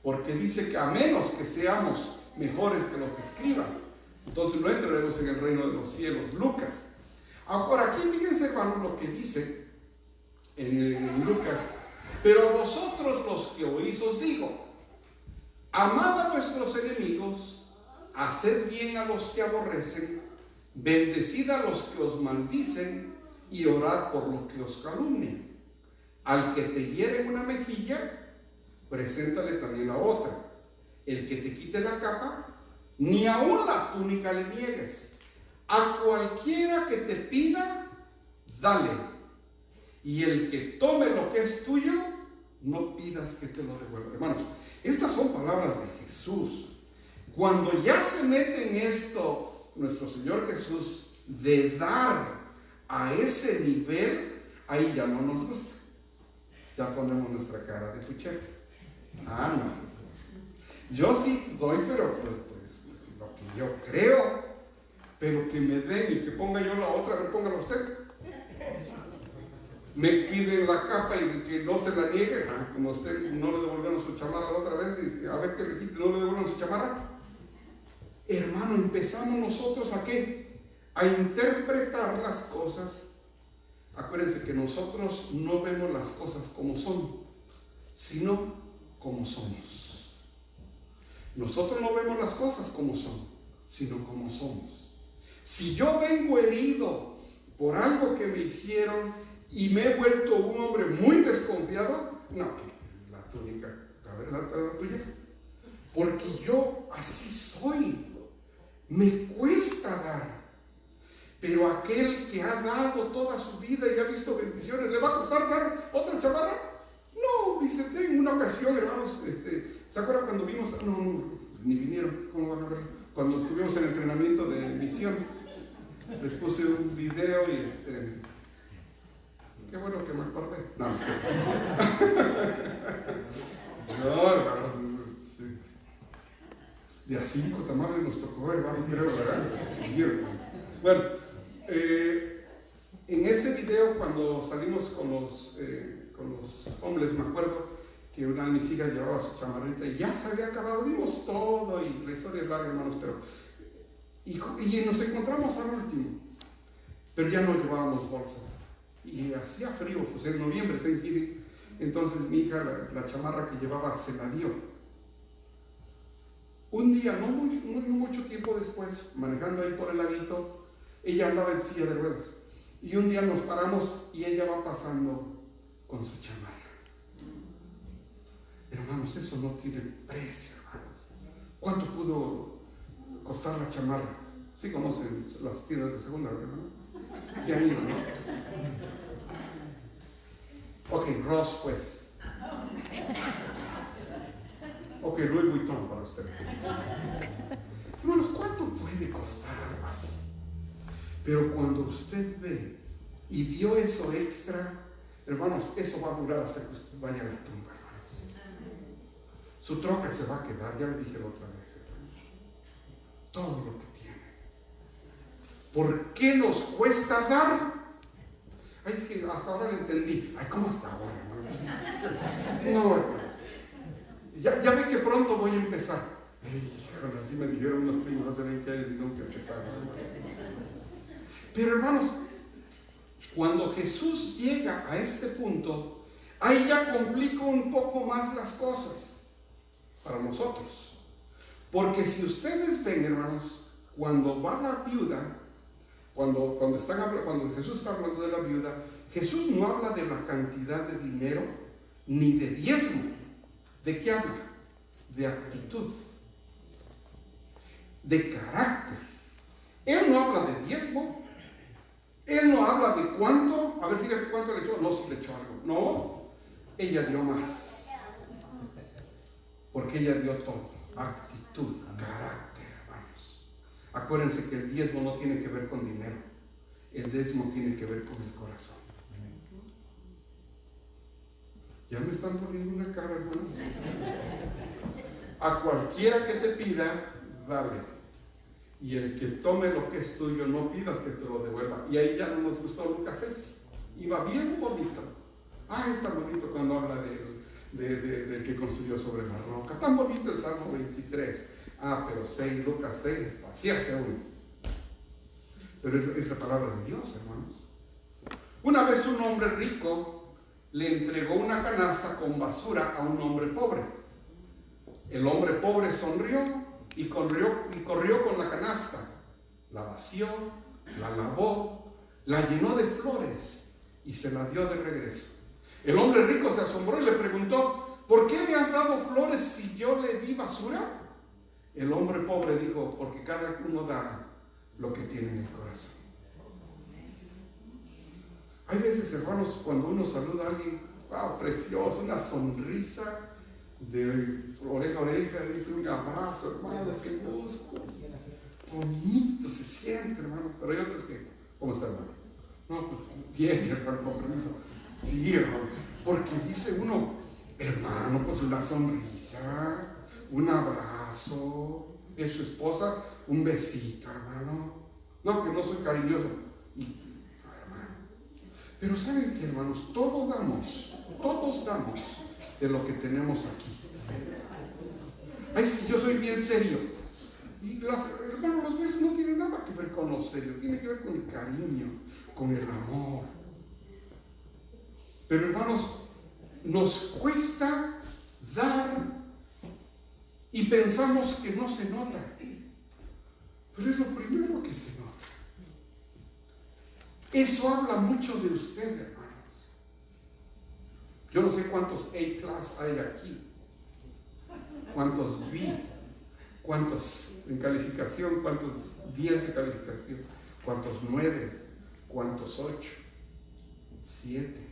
Porque dice que a menos que seamos mejores que los escribas, entonces no entraremos en el reino de los cielos. Lucas. Ahora aquí fíjense, hermanos, lo que dice en Lucas. Pero a vosotros los que oís os digo, amad a vuestros enemigos, haced bien a los que aborrecen, bendecid a los que os maldicen y orad por los que os calumnian. Al que te hiere en una mejilla, preséntale también la otra. El que te quite la capa, ni aun la túnica le niegues. A cualquiera que te pida, dale. Y el que tome lo que es tuyo, no pidas que te lo devuelva. Hermanos, estas son palabras de Jesús. Cuando ya se mete en esto nuestro Señor Jesús de dar a ese nivel, ahí ya no nos gusta. Ya ponemos nuestra cara de puchero. Ah, no. Yo sí doy, pero pues, lo que yo creo, pero que me den y que ponga yo la otra, a ver, póngala usted. Me piden la capa y que no se la niegue, como usted no le devolvieron su chamarra la otra vez, y a ver que le quite, no le devuelvan su chamarra. Hermano, empezamos nosotros ¿a qué? A interpretar las cosas. Acuérdense que nosotros no vemos las cosas como son, sino como somos. Nosotros no vemos las cosas como son, sino como somos. Si yo vengo herido por algo que me hicieron y me he vuelto un hombre muy desconfiado, no, la túnica, a ver, la tuya. Porque yo así soy. Me cuesta dar. Pero aquel que ha dado toda su vida y ha visto bendiciones, ¿le va a costar dar otra chamarra? No, dice, en una ocasión, hermanos, ¿se acuerdan cuando vimos? No, ni vinieron, ¿cómo van a ver? Cuando estuvimos en el entrenamiento de misiones, les puse un video y qué bueno que me acordé. No, hermanos, de a 5 tamales nos tocó, hermano, creo, ¿verdad? Sí, bueno, en ese video, cuando salimos con los hombres, me acuerdo que una de mis hijas llevaba su chamarrita y ya se había acabado, dimos todo y la historia es larga, hermanos, pero y nos encontramos al último, pero ya no llevábamos bolsas y hacía frío, pues en noviembre, Thanksgiving. Entonces mi hija la chamarra que llevaba se la dio. Un día, no mucho tiempo después, manejando ahí por el laguito, ella andaba en silla de ruedas y un día nos paramos y ella va pasando con su chamarra. Hermanos, eso no tiene precio, hermanos. ¿Cuánto pudo costar la chamarra? Sí conocen las tiendas de segunda, ¿verdad? Sí han ido, ¿no? Ok, Ross, pues. Ok, Louis Vuitton para ustedes. Hermanos, ¿cuánto puede costar algo así? Pero cuando usted ve y dio eso extra, hermanos, eso va a durar hasta que usted vaya a la tumba, hermanos. Su troca se va a quedar, ya le dije la otra vez, hermanos. Todo lo que tiene. ¿Por qué nos cuesta dar? Ay, es que hasta ahora lo entendí. Ay, ¿cómo hasta ahora, hermanos? No, hermano. Ya ve que pronto voy a empezar. Híjole, así me dijeron unos primos hace 20 años y nunca empezaron. Pero hermanos, cuando Jesús llega a este punto, ahí ya complica un poco más las cosas para nosotros. Porque si ustedes ven, hermanos, cuando va la viuda, cuando Jesús está hablando de la viuda, Jesús no habla de la cantidad de dinero ni de diezmo. ¿De qué habla? De actitud, de carácter. Él no habla de diezmo, él no habla de cuánto, a ver, fíjate cuánto le echó, no, si le echó algo, no, ella dio más, porque ella dio todo, actitud, carácter, hermanos. Acuérdense que el diezmo no tiene que ver con dinero, el diezmo tiene que ver con el corazón. Ya me están poniendo una cara, hermano. A cualquiera que te pida, dale. Y el que tome lo que es tuyo, no pidas que te lo devuelva. Y ahí ya no nos gustó Lucas 6. Iba bien bonito. Ay, está bonito cuando habla del que construyó sobre la roca. Tan bonito el Salmo 23. Pero Lucas 6, así hace uno. Pero es la palabra de Dios, hermanos. Una vez un hombre rico le entregó una canasta con basura a un hombre pobre. El hombre pobre sonrió y corrió con la canasta. La vació, la lavó, la llenó de flores y se la dio de regreso. El hombre rico se asombró y le preguntó: ¿por qué me has dado flores si yo le di basura? El hombre pobre dijo: porque cada uno da lo que tiene en el corazón. Hay veces, hermanos, cuando uno saluda a alguien, wow, precioso, una sonrisa de oreja a oreja, dice un abrazo, hermano, qué gusto. Bonito se siente, hermano. Pero hay otros que, ¿cómo está, hermano? No, pues, bien, hermano, con permiso. Sí, hermano, porque dice uno, hermano, pues una sonrisa, un abrazo, de su esposa, un besito, hermano. No, que no soy cariñoso. Hermano. Pero ¿saben qué, hermanos? Todos damos de lo que tenemos aquí. Ay, es que yo soy bien serio. Y hermanos, los besos no tienen nada que ver con lo serio, tiene que ver con el cariño, con el amor. Pero hermanos, nos cuesta dar y pensamos que no se nota. Pero es lo primero que se nota. Eso habla mucho de usted, hermanos. Yo no sé cuántos A-class hay aquí, cuántos B, cuántos en calificación, cuántos 10 de calificación, cuántos 9, cuántos 8, 7.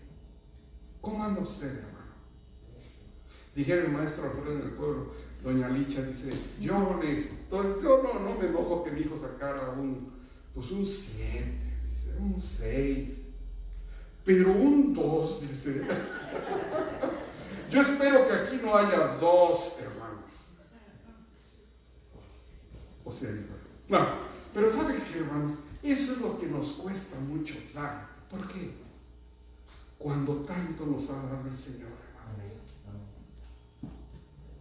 ¿Cómo anda usted, hermano? Dijera el maestro Alfredo en el pueblo, doña Licha dice, yo no me enojo que mi hijo sacara un 7, dice, un 6, pero un 2, dice. Yo espero que aquí no haya 2, hermanos. O sea, no, pero ¿saben qué, hermanos? Eso es lo que nos cuesta mucho dar. ¿Por qué? Cuando tanto nos ha dado el Señor, hermanos.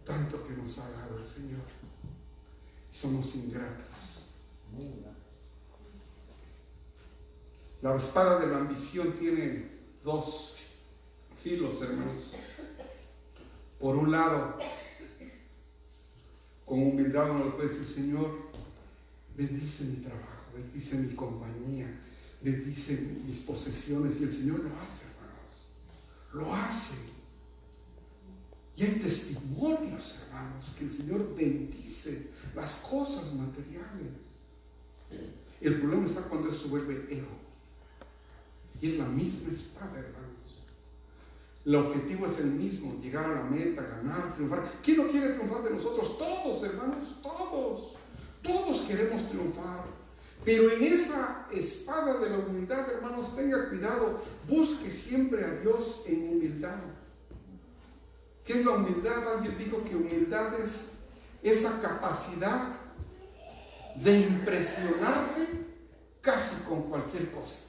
Tanto que nos ha dado el Señor. Somos ingratos. La espada de la ambición tiene 2 filos, hermanos. Por un lado, con humildad uno le puede decir, Señor, bendice mi trabajo, bendice mi compañía, bendice mis posesiones, y el Señor lo hace, hermanos. Lo hace. Y hay testimonios, hermanos, que el Señor bendice las cosas materiales. El problema está cuando eso vuelve ego. Y es la misma espada, hermanos. El objetivo es el mismo, llegar a la meta, ganar, triunfar. ¿Quién no quiere triunfar de nosotros? Todos, hermanos, todos. Todos queremos triunfar. Pero en esa espada de la humildad, hermanos, tenga cuidado. Busque siempre a Dios en humildad. ¿Qué es la humildad? Alguien dijo que humildad es esa capacidad de impresionarte casi con cualquier cosa.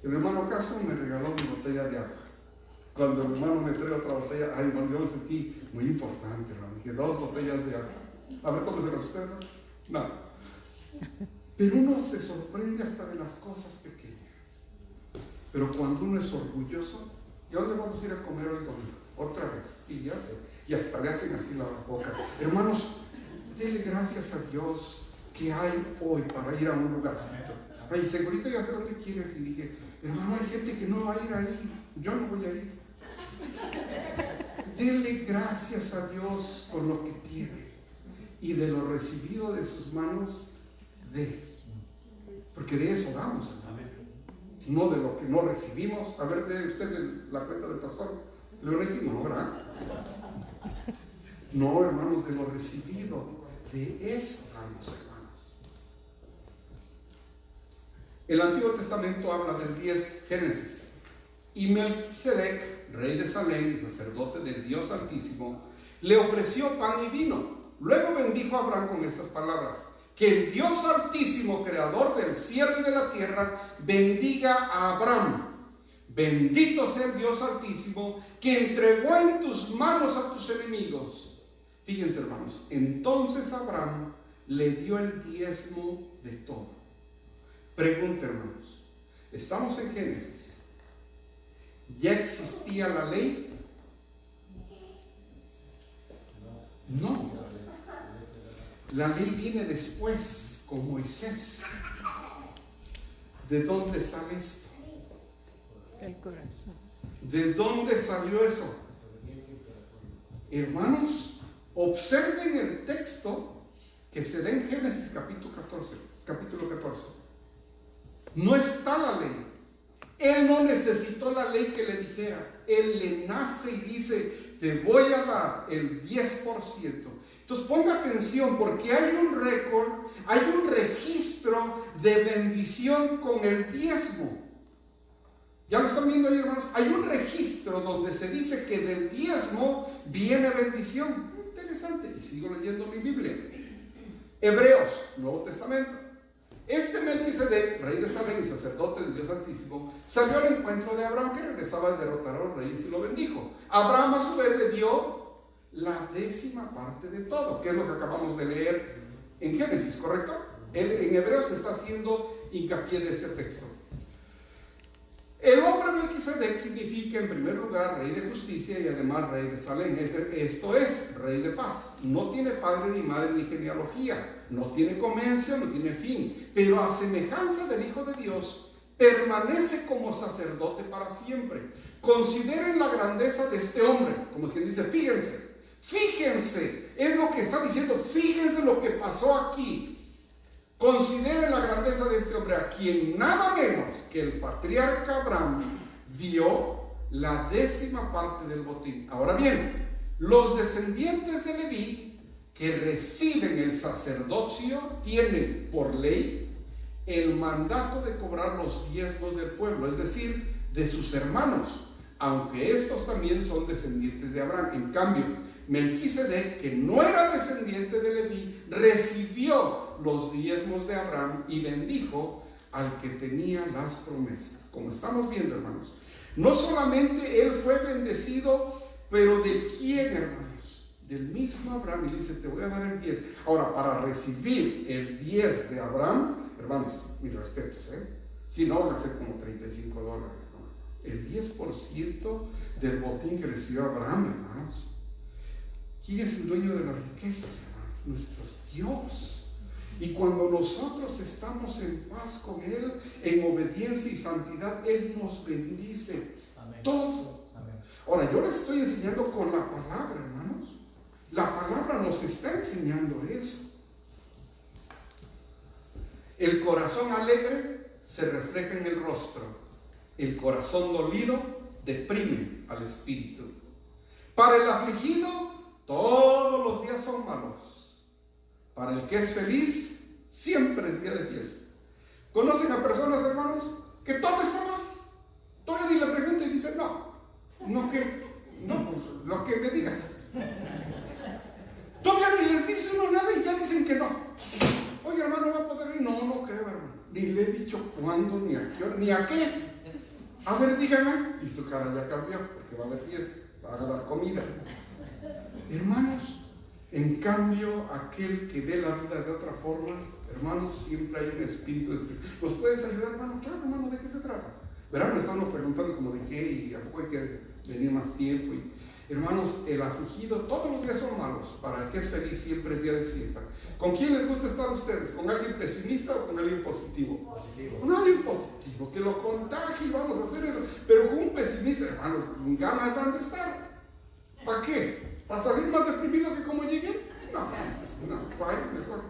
El hermano Castro me regaló mi botella de agua. Cuando el hermano me trae otra botella, ay, hermano, yo me sentí muy importante, hermano. Dije, 2 botellas de agua. A ver cómo se las usted, ¿no? No. Pero uno se sorprende hasta de las cosas pequeñas. Pero cuando uno es orgulloso, ¿y a dónde vamos a ir a comer hoy domingo? Otra vez. Y ya sé. Y hasta le hacen así la boca. Hermanos, denle gracias a Dios que hay hoy para ir a un lugarcito. Ay, segurito ya sé dónde quieres. Y dije, hermano, hay gente que no va a ir ahí. Yo no voy a ir. Denle gracias a Dios por lo que tiene. Y de lo recibido de sus manos, de. Porque de eso damos, hermano. No de lo que no recibimos. A ver, de usted la cuenta del pastor Leonetti, no, ¿verdad? No, hermanos, de lo recibido. De eso damos, hermanos. El Antiguo Testamento habla del 10 Génesis. Y Melquisedec, rey de Salem y sacerdote del Dios Altísimo, le ofreció pan y vino. Luego bendijo a Abraham con estas palabras: que el Dios Altísimo, creador del cielo y de la tierra, bendiga a Abraham. Bendito sea el Dios Altísimo, que entregó en tus manos a tus enemigos. Fíjense, hermanos, entonces Abraham le dio el diezmo de todo. Pregunta, hermanos, estamos en Génesis. ¿Ya existía la ley? No. La ley viene después, con Moisés. ¿De dónde sale esto? Del corazón. ¿De dónde salió eso? Hermanos, observen el texto que se da en Génesis capítulo 14. No está la ley. Él no necesitó la ley que le dijera. Él le nace y dice, te voy a dar el 10%. Entonces ponga atención, porque hay un récord, hay un registro de bendición con el diezmo. ¿Ya lo están viendo ahí, hermanos? Hay un registro donde se dice que del diezmo viene bendición. Interesante. Y sigo leyendo mi Biblia. Hebreos, Nuevo Testamento. Melquisedec, rey de Salem y sacerdote del Dios Altísimo, salió al encuentro de Abraham, que regresaba a derrotar a los reyes, y lo bendijo. Abraham a su vez le dio la 10ª parte de todo, que es lo que acabamos de leer en Génesis, ¿correcto? En Hebreos se está haciendo hincapié de este texto. El nombre Melquisedec significa en primer lugar rey de justicia y además rey de Salem, esto es, rey de paz. No tiene padre ni madre ni genealogía, no tiene comienzo, no tiene fin, pero a semejanza del Hijo de Dios, permanece como sacerdote para siempre. Consideren la grandeza de este hombre, como quien dice, fíjense, es lo que está diciendo, fíjense lo que pasó aquí. Consideren la grandeza de este hombre, a quien nada menos que el patriarca Abraham dio la 10ª parte del botín. Ahora bien, los descendientes de Leví que reciben el sacerdocio tienen por ley el mandato de cobrar los diezmos del pueblo, es decir, de sus hermanos, aunque estos también son descendientes de Abraham. En cambio, Melquisedec, que no era descendiente de Leví, recibió los diezmos de Abraham y bendijo al que tenía las promesas. Como estamos viendo, hermanos, no solamente él fue bendecido, pero ¿de quién, hermanos? Del mismo Abraham. Y dice, te voy a dar el 10. Ahora, para recibir el 10 de Abraham, hermanos, mis respetos, si no, van a ser como $35, ¿no? El 10% del botín que recibió Abraham, hermanos. ¿Quién es el dueño de las riquezas, hermanos? Nuestro Dios. Y cuando nosotros estamos en paz con Él, en obediencia y santidad, Él nos bendice. Amén. Todo. Amén. Ahora, yo les estoy enseñando con la palabra, hermanos. La palabra nos está enseñando eso. El corazón alegre se refleja en el rostro. El corazón dolido deprime al espíritu. Para el afligido, todos los días son malos. Para el que es feliz, siempre es día de fiesta. ¿Conocen a personas, hermanos, que todo está mal? Todavía ni le pregunta y dice, no, pues, lo que me digas. Todavía ni les dice uno nada y ya dicen que no. Oye, hermano, ¿va a poder ir? No creo, hermano. Ni le he dicho cuándo, ni a qué hora, ni a qué. A ver, díganme. Y su cara ya cambió, porque va a haber fiesta, va a dar comida. Hermanos, en cambio, aquel que ve la vida de otra forma, hermanos, siempre hay un espíritu. ¿Nos puedes ayudar, hermano? Claro, hermano, ¿de qué se trata? Verán, me estamos preguntando como de qué y a poco hay que venir más tiempo. Y, hermanos, el afligido, todos los días son malos. Para el que es feliz, siempre es día de fiesta. ¿Con quién les gusta estar ustedes? ¿Con alguien pesimista o con alguien positivo? Con alguien positivo, que lo contagie y vamos a hacer eso. Pero con un pesimista, hermanos, ganas dan de estar. ¿Para qué? ¿Para salir más deprimido que como llegué? No, para ir mejor.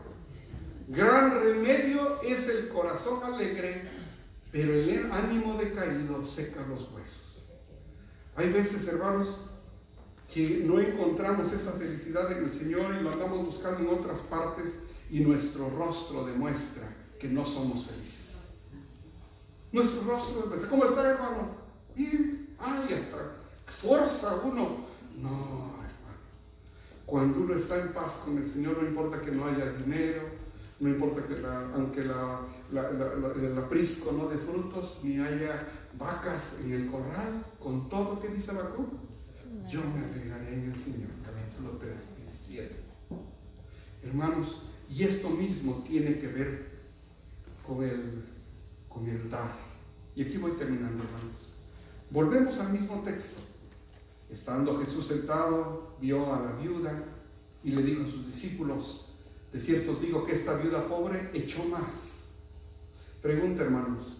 Gran remedio es el corazón alegre, pero el ánimo decaído seca los huesos. Hay veces, hermanos, que no encontramos esa felicidad en el Señor y lo andamos buscando en otras partes y nuestro rostro demuestra que no somos felices. Nuestro rostro demuestra. ¿Cómo está, hermano? Bien. Ay, hasta forza uno. No, hermano. Cuando uno está en paz con el Señor, no importa que no haya dinero, no importa que aunque el aprisco no dé frutos, ni haya vacas en el corral, con todo lo que dice Habacuc, yo me alegraré en el Señor. Capítulo 3, 17. Hermanos, y esto mismo tiene que ver con el dar. Y aquí voy terminando, hermanos. Volvemos al mismo texto. Estando Jesús sentado, vio a la viuda y le dijo a sus discípulos: de cierto os digo que esta viuda pobre echó más. Pregunta, hermanos,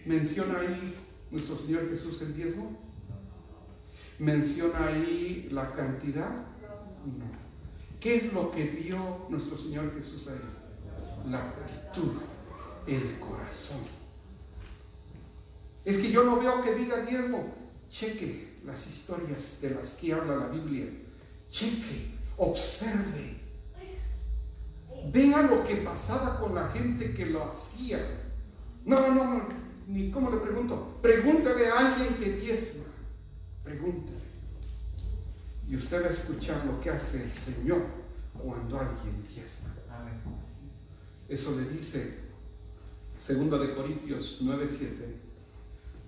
¿menciona ahí nuestro Señor Jesús el diezmo? ¿Menciona ahí la cantidad? No. ¿Qué es lo que vio nuestro Señor Jesús ahí? La actitud, el corazón. Es que yo no veo que diga diezmo. Cheque las historias de las que habla la Biblia. Cheque, observe Vea lo que pasaba con la gente que lo hacía. No, ni cómo le pregunto. Pregúntale a alguien que diezma. Pregúntale. Y usted va a escuchar lo que hace el Señor cuando alguien diezma. Amén. Eso le dice 2 de Corintios 9:7.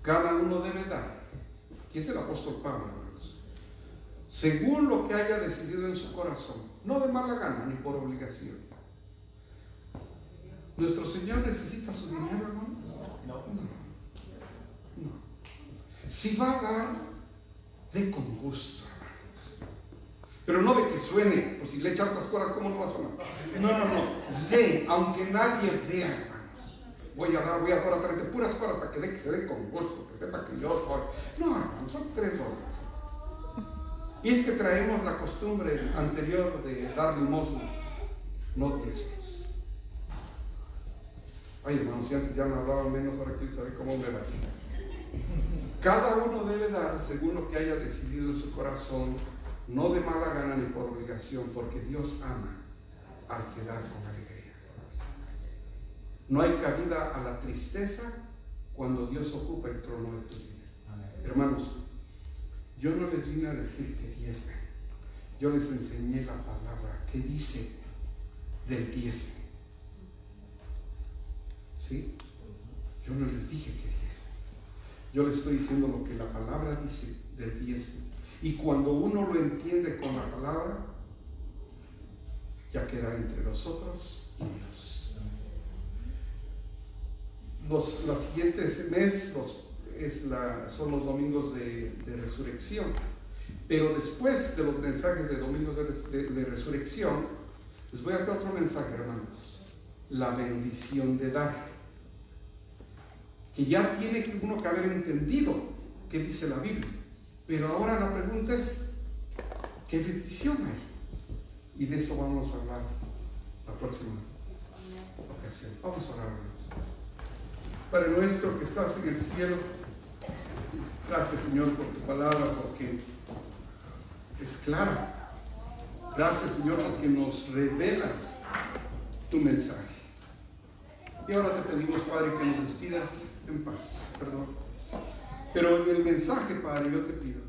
Cada uno debe dar. Aquí es el apóstol Pablo, hermanos. Según lo que haya decidido en su corazón, no de mala gana ni por obligación. ¿Nuestro Señor necesita su dinero, hermanos? No. No. Si va a dar, dé con gusto, hermanos. Pero no de que suene, pues si le echas las cosas, ¿cómo no va a sonar? No. Dé, aunque nadie vea, hermanos. Voy a dar a traerte puras cosas para que se dé con gusto, que sepa que yo soy. No, hermanos, son 3 horas. Y es que traemos la costumbre anterior de dar limosnas, no diezmos. Ay, hermanos, si antes ya me hablaba menos, ahora quiero saber cómo me va. Cada uno debe dar según lo que haya decidido en su corazón, no de mala gana ni por obligación, porque Dios ama al que da con alegría. No hay cabida a la tristeza cuando Dios ocupa el trono de tu vida. Hermanos, yo no les vine a decir que diezmen. Yo les enseñé la palabra que dice del diezmo. ¿Sí? Yo no les dije que diezmo. Yo les estoy diciendo lo que la palabra dice del diezmo. Y cuando uno lo entiende con la palabra, ya queda entre nosotros y Dios. Los siguientes meses son los domingos de resurrección. Pero después de los mensajes de domingos de resurrección, les voy a dar otro mensaje, hermanos. La bendición de dar. Que ya tiene uno que haber entendido qué dice la Biblia. Pero ahora la pregunta es, ¿qué bendición hay? Y de eso vamos a hablar la próxima ocasión. Vamos a orar, hermanos. Padre nuestro que estás en el cielo, gracias, Señor, por tu palabra, porque es clara. Gracias, Señor, porque nos revelas tu mensaje. Y ahora te pedimos, Padre, que nos despidas en paz, perdón. Pero en el mensaje, Padre, yo te pido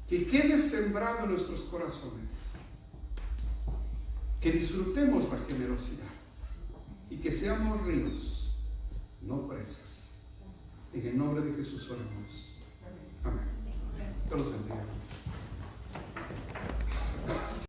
que quede sembrado en nuestros corazones, que disfrutemos la generosidad y que seamos ríos, no presas. En el nombre de Jesús oramos. Amén. Dios los bendiga.